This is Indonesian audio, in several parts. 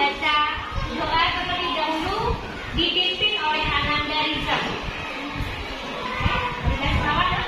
membaca doa terlebih dahulu dipimpin oleh Ananda Rizal. Kita selawat ya.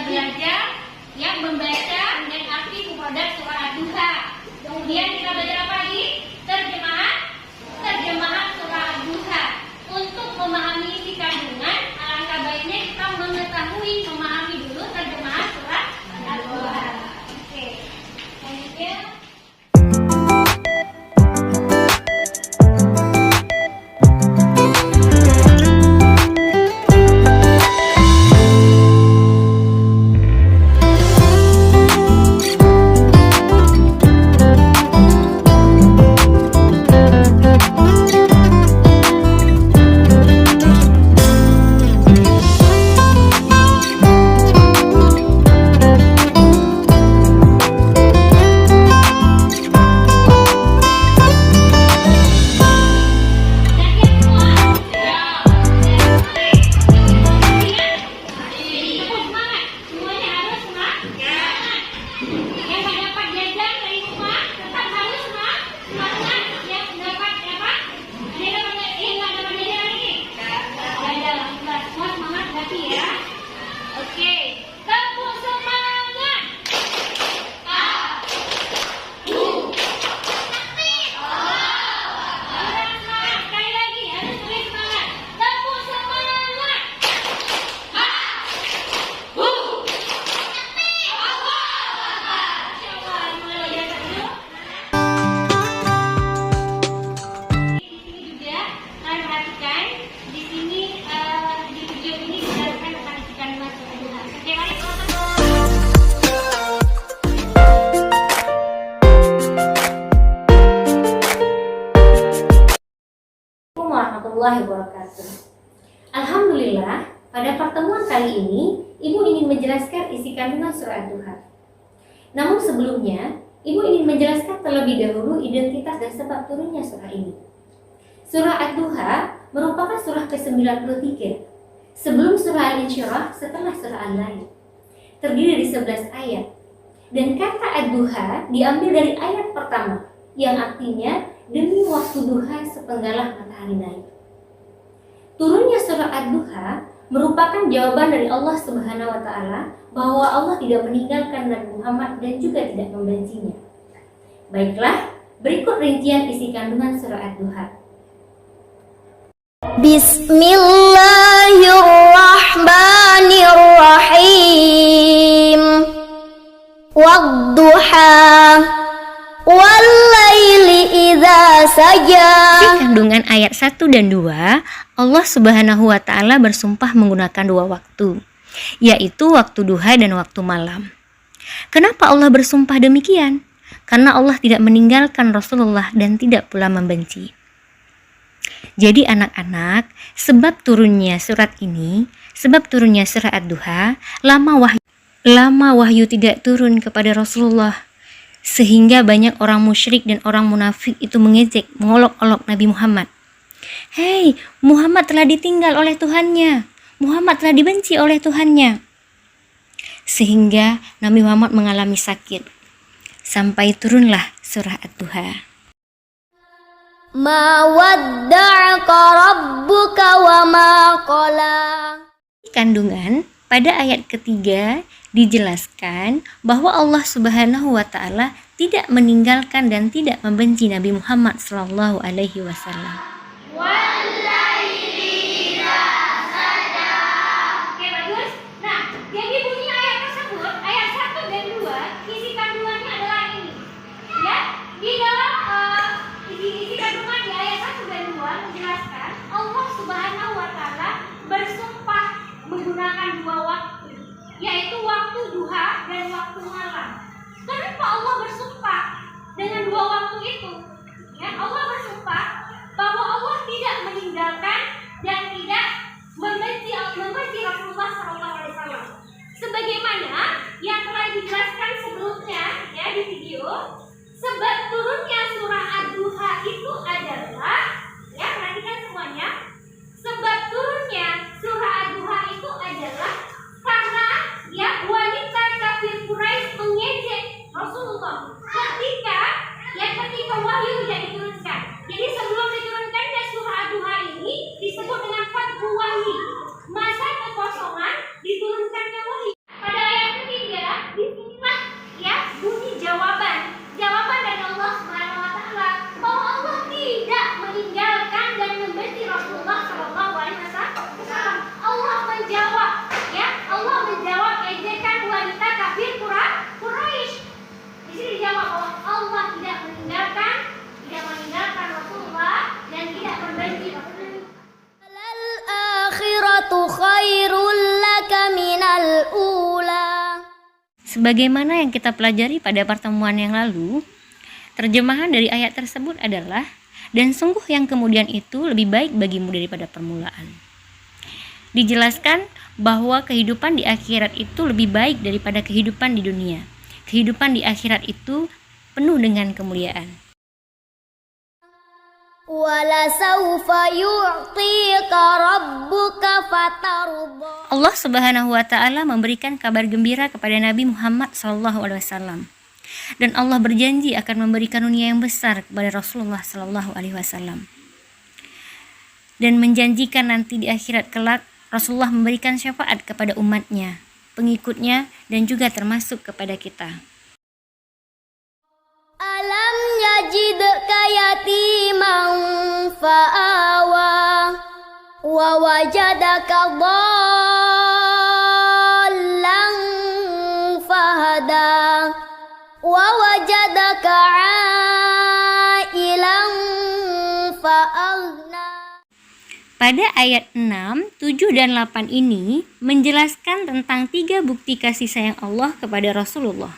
Belajar yang membaca dan arti mufradat surah Ad-Duha. Kemudian kita belajar apa lagi? Terjemahan surah Ad-Duha. Untuk memahami isi kandungan, alangkah baiknya kita memahami dulu terjemahan surah Ad-Duha. Oke. Selanjutnya Pada pertemuan kali ini, Ibu ingin menjelaskan isi kandungan surah Ad-Duha. Namun sebelumnya, Ibu ingin menjelaskan terlebih dahulu identitas dan sebab turunnya surah ini. Surah Ad-Duha merupakan surah ke-93 sebelum surah Al-Insyirah setelah surah Al-Lail. Terdiri dari 11 ayat. Dan kata Ad-Duha diambil dari ayat pertama yang artinya demi waktu duha sepenggalah matahari naik. Turunnya surah Ad-Duha merupakan jawaban dari Allah Subhanahu wa taala bahwa Allah tidak meninggalkan Nabi Muhammad dan juga tidak membencinya. Baiklah, berikut rincian isi kandungan surah Ad-Duha. Bismillahirrahmanirrahim. Wadduha wallaili idza saja. Di kandungan ayat 1 dan 2, Allah Subhanahu wa taala bersumpah menggunakan dua waktu, yaitu waktu duha dan waktu malam. Kenapa Allah bersumpah demikian? Karena Allah tidak meninggalkan Rasulullah dan tidak pula membenci. Jadi anak-anak, sebab turunnya surat surah Ad-Duha, lama wahyu tidak turun kepada Rasulullah, sehingga banyak orang musyrik dan orang munafik itu mengejek, mengolok-olok Nabi Muhammad. Hei, Muhammad telah ditinggal oleh Tuhannya, Muhammad telah dibenci oleh Tuhannya. Sehingga Nabi Muhammad mengalami sakit, sampai turunlah surah Ad-Duha. Ma wadda'aka rabbuka wa ma qala. Kandungan pada ayat ketiga dijelaskan bahwa Allah Subhanahu wa taala tidak meninggalkan dan tidak membenci Nabi Muhammad sallallahu alaihi wasallam. Oke, bagus. Nah, jadi bunyi ayat tersebut, ayat 1 dan 2, isi kandungannya adalah ini. Ya, di dalam isi kandungan di ayat 1 dan 2 menjelaskan Allah Subhanahu wa taala bersumpah menggunakan dua waktu, yaitu waktu duha dan waktu malam. Kenapa Allah bersumpah dengan dua waktu itu? Ya, Allah bersumpah bahwa Allah tidak meninggalkan dan tidak membenci Rasulullah SAW. Sebagaimana yang telah dijelaskan sebelumnya ya di video, sebab turunnya surah Ad-Duha itu adalah, ya perhatikan semuanya, sebab turunnya surah Ad-Duha itu adalah karena ya wanita kafir Quraisy mengejek Rasulullah ketika wahyu tidak diturunkan. Jadi sebelum diturunkannya surah Ad-Duha ini disebut dengan fathu wahyi, masa kekosongan diturunkannya wahyu. Pada ayat ketiga disinilah ya bunyi jawaban dari Allah Subhanahu wa taala bahwa Allah tidak meninggalkan dan membenci Rasulullah sallallahu alaihi wasallam. Allah menjawab ejekan wanita kafir Quraisy. Di sini dijawab bahwa Allah tidak meninggalkan Rasulullah dan tidak membenci Rasulullah. Al-akhiratu khairul laka minal ula. Sebagaimana yang kita pelajari pada pertemuan yang lalu, terjemahan dari ayat tersebut adalah, dan sungguh yang kemudian itu lebih baik bagimu daripada permulaan. Dijelaskan bahwa kehidupan di akhirat itu lebih baik daripada kehidupan di dunia. Kehidupan di akhirat itu penuh dengan kemuliaan. Wala sawfa yu'tika rabbuka fatarda. Allah Subhanahu wa taala memberikan kabar gembira kepada Nabi Muhammad SAW. Dan Allah berjanji akan memberikan karunia yang besar kepada Rasulullah SAW. Dan menjanjikan nanti di akhirat kelak Rasulullah memberikan syafaat kepada umatnya, pengikutnya, dan juga termasuk kepada kita. Alam yajidka yatiman fa'awa wa wajadaka dhallan fahada wa wajadaka 'ailan fa'aghna. Pada ayat 6, 7, dan 8 ini menjelaskan tentang 3 bukti kasih sayang Allah kepada Rasulullah.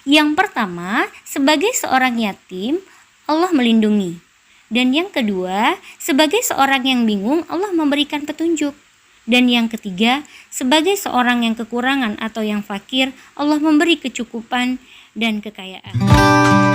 Yang pertama, sebagai seorang yatim, Allah melindungi. Dan yang kedua, sebagai seorang yang bingung, Allah memberikan petunjuk. Dan yang ketiga, sebagai seorang yang kekurangan atau yang fakir, Allah memberi kecukupan dan kekayaan.